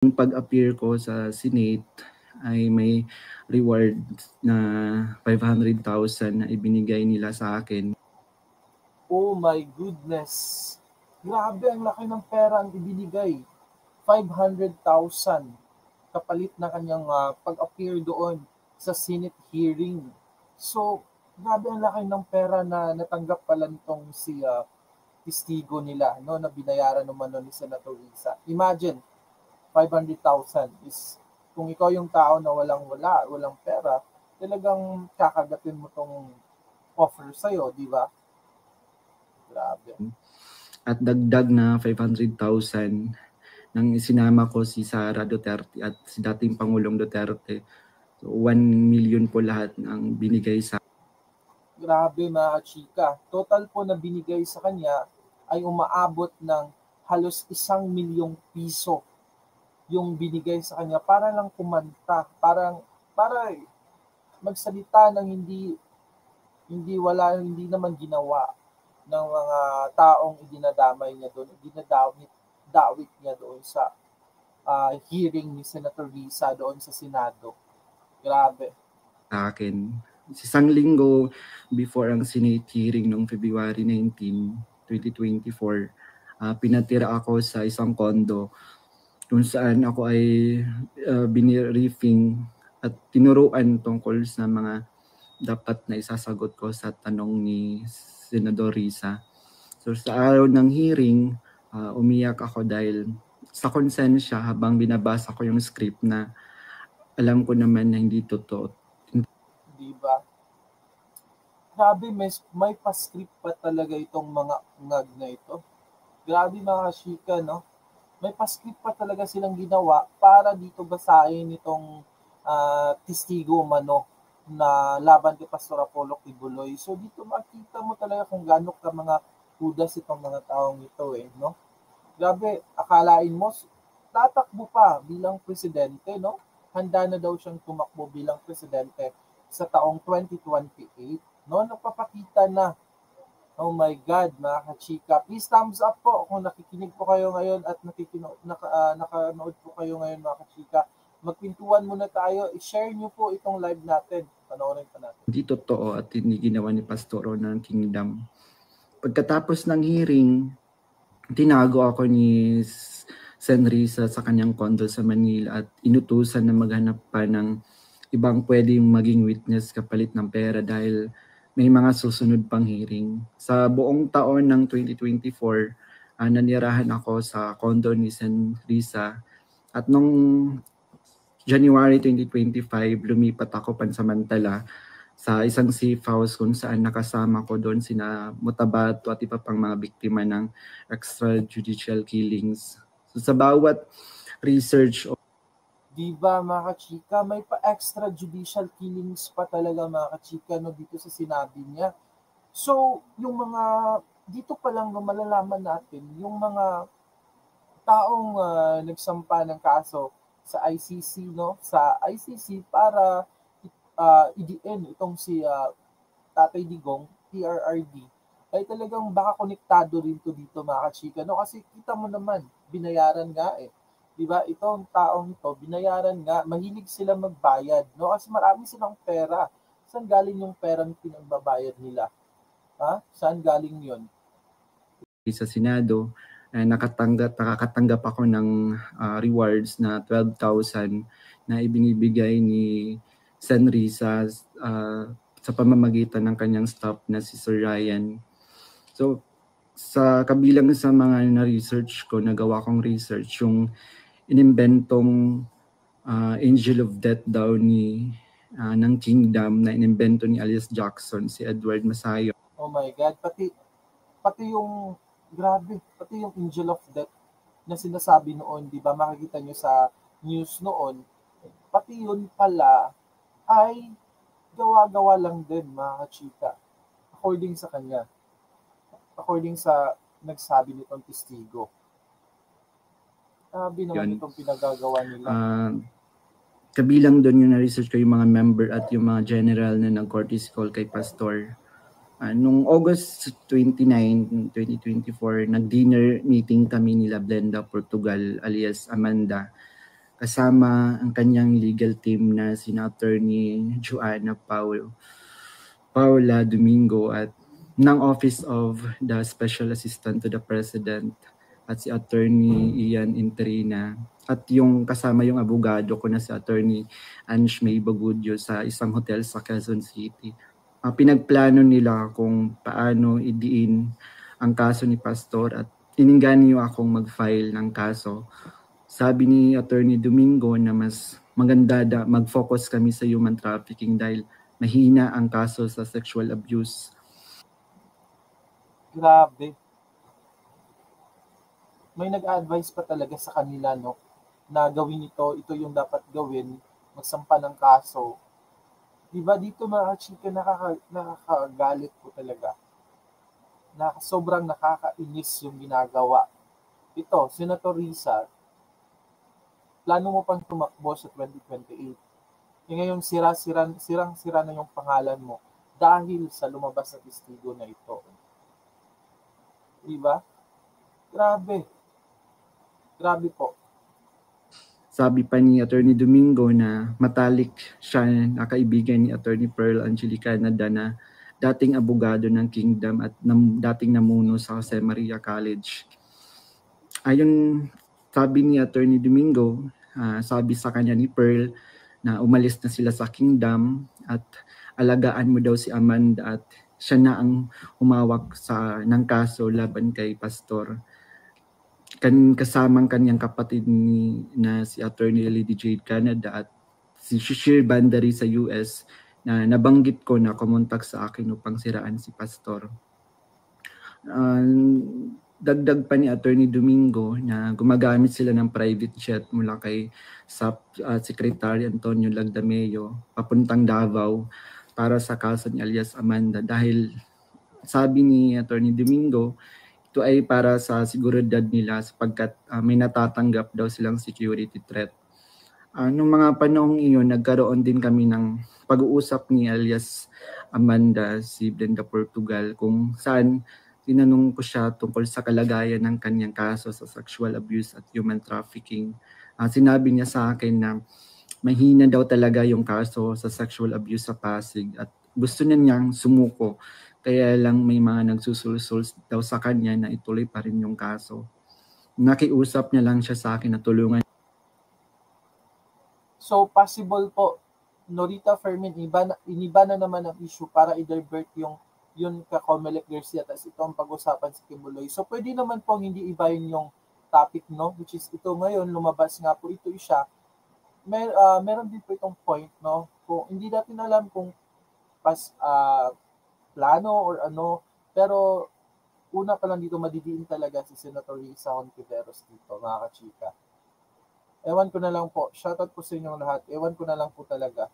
Yung pag-appear ko sa Senate ay may reward na 500,000 na ibinigay nila sa akin. Oh my goodness. Grabe, ang laki ng pera ang ibinigay. 500,000 kapalit na kanyang pag-appear doon sa Senate hearing. So, grabe ang laki ng pera na natanggap pala nitong si testigo nila, no, na binayaran naman ni Senator Risa. Imagine, 500,000 is, kung ikaw yung tao na walang pera, talagang kakagatin mo tong offer sa'yo, di ba? Grabe. At dagdag na 500,000 nang isinama ko si Sara Duterte at si dating Pangulong Duterte. So 1 million po lahat ang binigay sa Grabe mga chika. Total po na binigay sa kanya ay umaabot ng halos 1 milyong piso yung binigay sa kanya para lang kumanta, para magsalita ng hindi naman ginawa ng mga taong idinadamay niya doon, dawit niya doon sa hearing ni Senator Risa doon sa Senado. Grabe. akin. Isang linggo before ang Senate hearing noong February 19, 2024, pinatira ako sa isang condo kung saan ako ay biniriefing at tinuruan tungkol sa mga dapat na isasagot ko sa tanong ni Senador Risa. So sa araw ng hearing, umiyak ako dahil sa konsensya habang binabasa ko yung script na alam ko naman na hindi totoo. Diba? Grabe, may pa-script pa talaga itong mga ngag na ito. Grabe mga chika, no? May pa-script pa talaga silang ginawa para dito basahin itong testigo umano na laban kay Pastor Apollo Kibuloy. So dito makita mo talaga kung gaano ka mga hudas itong mga taong ito no? Grabe, akalain mo, tatakbo pa bilang presidente, no? Handa na daw siyang tumakbo bilang presidente sa taong 2028, no? Nagpapakita na. Oh my God, mga kachika. Please thumbs up po kung nakikinig po kayo ngayon at nakanood po kayo ngayon, mga kachika. Magpintuan muna tayo. I-share nyo po itong live natin. Panoorin pa natin. Hindi totoo at hindi ginawa ni Pastoro ng Kingdom. Pagkatapos ng hearing, tinago ako ni Sen Risa sa kanyang condo sa Manila at inutusan na maghanap pa ng ibang pwedeng maging witness kapalit ng pera dahil may mga susunod pang hearing. Sa buong taon ng 2024, nanirahan ako sa condo ni Sen Risa at nung January 2025, lumipat ako pansamantala sa isang safe house kung saan nakasama ko doon sina Mutabato at iba pang mga biktima ng extrajudicial killings. So sa bawat research Diba mga kachika, may pa extrajudicial killings pa talaga mga kachika no, dito sa sinabi niya. So, yung mga, dito pa lang no, malalaman natin, yung mga taong nagsampa ng kaso sa ICC, no, sa ICC para idiin itong si Tatay Digong, PRRD, ay talagang baka konektado rin to dito mga kachika. No? Kasi kita mo naman, binayaran nga eh. Diba? Itong taong ito, binayaran nga, mahilig sila magbayad. No? Kasi marami silang pera. Saan galing yung perang pinagbabayad nila? Ha? Saan galing yon? sa Senado, nakakatanggap ako ng rewards na 12,000 na ibinibigay ni Sen Risa sa pamamagitan ng kanyang staff na si Sir Ryan. So, sa kabilang sa mga na-research ko, nagawa kong research, yung inimbentong Angel of Death daw ng Kingdom na inimbento ni alias Jackson, si Edward Masayo. Oh my God, pati yung, grabe, pati yung Angel of Death na sinasabi noon, di ba, makikita nyo sa news noon, pati yun pala ay gawa-gawa lang din, mga kachika. According sa kanya. According sa nagsabi nitong testigo. Sabi naman itong pinagagawa nila. Kabilang doon yung na-research ko yung mga member at yung mga general na nag-courtesy call kay Pastor. Nung August 29, 2024, nag-dinner meeting kami nila Blenda Portugal alias Amanda kasama ang kanyang legal team na sina Attorney Joanna Paula Domingo at ng Office of the Special Assistant to the President at si Attorney Ian Interina at yung kasama yung abogado ko na si Attorney Ange May Bagudio sa isang hotel sa Quezon City. Pinagplano nila kung paano idiin ang kaso ni Pastor at ininggan akong mag-file ng kaso. Sabi ni Attorney Domingo na mas maganda mag-focus kami sa human trafficking dahil mahina ang kaso sa sexual abuse. Grabe. May nag-advise pa talaga sa kanila, no, na gawin ito yung dapat gawin, magsampa ng kaso. Diba dito mga chika, nakakagalit po talaga. Sobrang nakakainis yung ginagawa. Ito, Senator Risa, plano mo pang tumakbo sa 2028. Ngayon sirang-sira na yung pangalan mo dahil sa lumabas na testigo na ito. Diba? Grabe. Grabe po. Sabi pa ni Attorney Domingo na matalik siya na kaibigan ni Attorney Pearl Angelica Nada na dating abogado ng Kingdom at dating namuno sa Jose Maria College. Ayon sabi ni Attorney Domingo, sabi sa kanya ni Pearl na umalis na sila sa Kingdom at alagaan mo daw si Amanda at siya na ang humawak ng kaso laban kay Pastor. Kasamang kanyang kapatid na si Attorney Lady Jade Canada at si Shishir Bandari sa US na nabanggit ko na kumontak sa akin upang siraan si Pastor. Dagdag pa ni Attorney Domingo na gumagamit sila ng private jet mula kay Secretary Antonio Lagdameo papuntang Davao para sa kaso ni alias Amanda dahil sabi ni Attorney Domingo, ito ay para sa seguridad nila sapagkat may natatanggap daw silang security threat. Noong mga panahong iyon, nagkaroon din kami ng pag-uusap ni alias Amanda, si Brenda Portugal, kung saan tinanong ko siya tungkol sa kalagayan ng kanyang kaso sa sexual abuse at human trafficking. Sinabi niya sa akin na mahina daw talaga yung kaso sa sexual abuse sa Pasig at gusto niyang sumuko. Kaya lang may mga nagsusulsul daw sa kanya na ituloy pa rin yung kaso. Nakiusap niya lang siya sa akin na tulungan. So possible po, Norita Fermin, iniba na naman ang issue para i-divert yung ka Comelec Garcia tapos ito ang pag-usapan sa Kibuloy. So pwede naman pong hindi ibayin yung topic, no? Which is ito ngayon, lumabas nga po ito siya. Meron din po itong point, no? Kung hindi natin alam kung plano or ano, pero una pa lang dito madidiin talaga si Senator Risa Hontiveros dito, mga kachika. Ewan ko na lang po. Shoutout po sa inyong lahat. Ewan ko na lang po talaga.